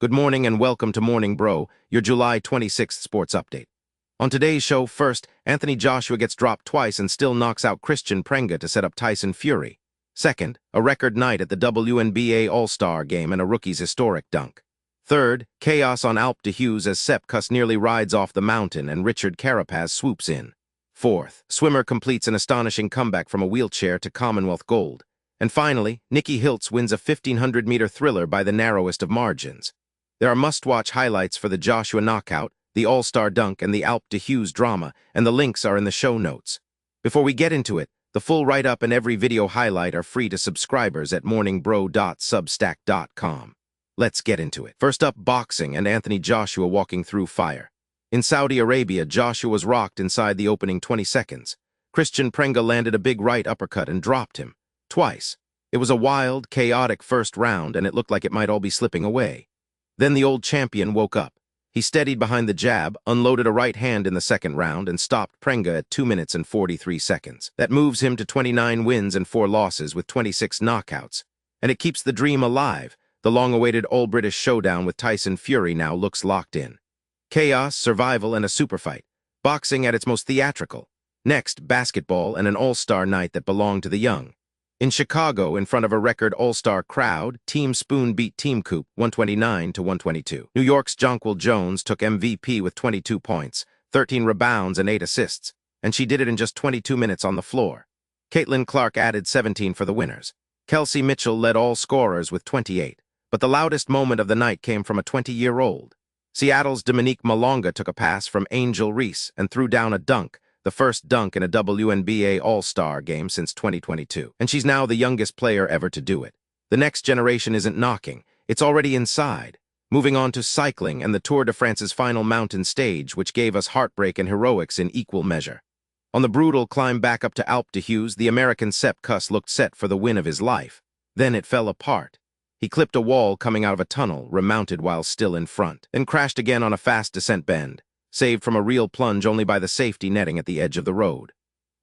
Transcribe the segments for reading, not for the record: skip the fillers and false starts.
Good morning and welcome to Morning Bro, your July 26th sports update. On today's show, first, Anthony Joshua gets dropped twice and still knocks out Christian Prenga to set up Tyson Fury. Second, a record night at the WNBA All-Star Game and a rookie's historic dunk. Third, chaos on Alpine as Kuss nearly rides off the mountain and Richard Carapaz swoops in. Fourth, swimmer completes an astonishing comeback from a wheelchair to Commonwealth gold. And finally, Hiltz wins a 1,500-meter thriller by the narrowest of margins. There are must-watch highlights for the Joshua knockout, the All-Star dunk, and the Alpine drama, and the links are in the show notes. Before we get into it, the full write-up and every video highlight are free to subscribers at morningbro.substack.com. Let's get into it. First up, boxing and Anthony Joshua walking through fire. In Saudi Arabia, Joshua was rocked inside the opening 20 seconds. Christian Prenga landed a big right uppercut and dropped him. Twice. It was a wild, chaotic first round, and it looked like it might all be slipping away. Then the old champion woke up. He steadied behind the jab, unloaded a right hand in the second round, and stopped Prenga at 2 minutes and 43 seconds. That moves him to 29 wins and 4 losses with 26 knockouts. And it keeps the dream alive. The long-awaited All-British showdown with Tyson Fury now looks locked in. Chaos, survival, and a super fight. Boxing at its most theatrical. Next, basketball and an all-star night that belonged to the young. In Chicago, in front of a record all-star crowd, Team Spoon beat Team Coop 129-122. New York's Jonquil Jones took MVP with 22 points, 13 rebounds, and 8 assists, and she did it in just 22 minutes on the floor. Caitlin Clark added 17 for the winners. Kelsey Mitchell led all scorers with 28, but the loudest moment of the night came from a 20-year-old. Seattle's Dominique Malonga took a pass from Angel Reese and threw down a dunk, the first dunk in a WNBA All-Star game since 2022, and she's now the youngest player ever to do it. The next generation isn't knocking, it's already inside. Moving on to cycling and the Tour de France's final mountain stage, which gave us heartbreak and heroics in equal measure. On the brutal climb back up to Alpine, the American Kuss looked set for the win of his life. Then it fell apart. He clipped a wall coming out of a tunnel, remounted while still in front, then crashed again on a fast descent bend, saved from a real plunge only by the safety netting at the edge of the road.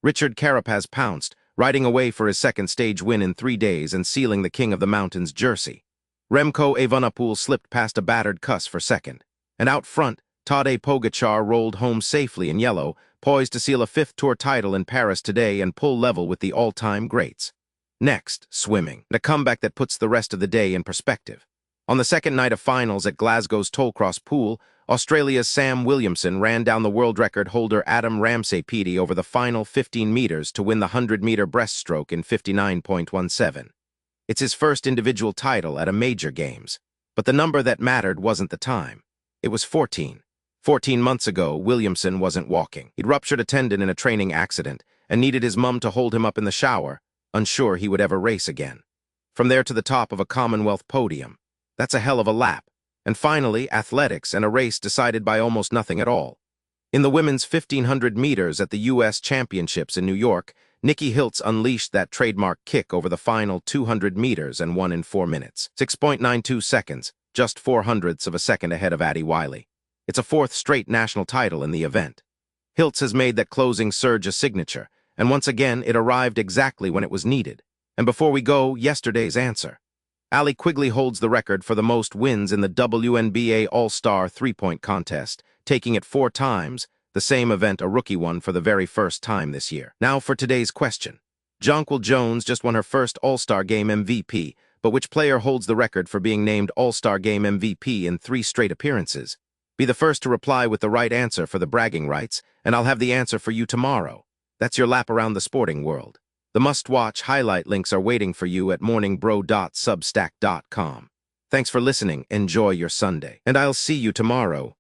Richard Carapaz pounced, riding away for his second stage win in 3 days and sealing the King of the Mountains jersey. Remco Evenepoel slipped past a battered Kuss for second. And out front, Tadej Pogačar rolled home safely in yellow, poised to seal a 5th Tour title in Paris today and pull level with the all-time greats. Next, swimming, a comeback that puts the rest of the day in perspective. On the second night of finals at Glasgow's Tollcross Pool, Australia's Sam Williamson ran down the world record holder Adam Ramsay-Peaty over the final 15 meters to win the 100-meter breaststroke in 59.17. It's his first individual title at a major games, but the number that mattered wasn't the time. It was 14. 14 months ago, Williamson wasn't walking. He'd ruptured a tendon in a training accident and needed his mum to hold him up in the shower, unsure he would ever race again. From there to the top of a Commonwealth podium. That's a hell of a lap. And finally, athletics and a race decided by almost nothing at all. In the women's 1,500 meters at the U.S. Championships in New York, Hiltz unleashed that trademark kick over the final 200 meters and won in 4 minutes. 6.92 seconds, just 0.04 of a second ahead of Addie Wiley. It's a 4th straight national title in the event. Hiltz has made that closing surge a signature, and once again it arrived exactly when it was needed. And before we go, yesterday's answer. Allie Quigley holds the record for the most wins in the WNBA All-Star three-point contest, taking it 4 times, the same event a rookie won for the very first time this year. Now for today's question. Jonquil Jones just won her first All-Star Game MVP, but which player holds the record for being named All-Star Game MVP in 3 straight appearances? Be the first to reply with the right answer for the bragging rights, and I'll have the answer for you tomorrow. That's your lap around the sporting world. The must-watch highlight links are waiting for you at morningbro.substack.com. Thanks for listening, enjoy your Sunday, and I'll see you tomorrow.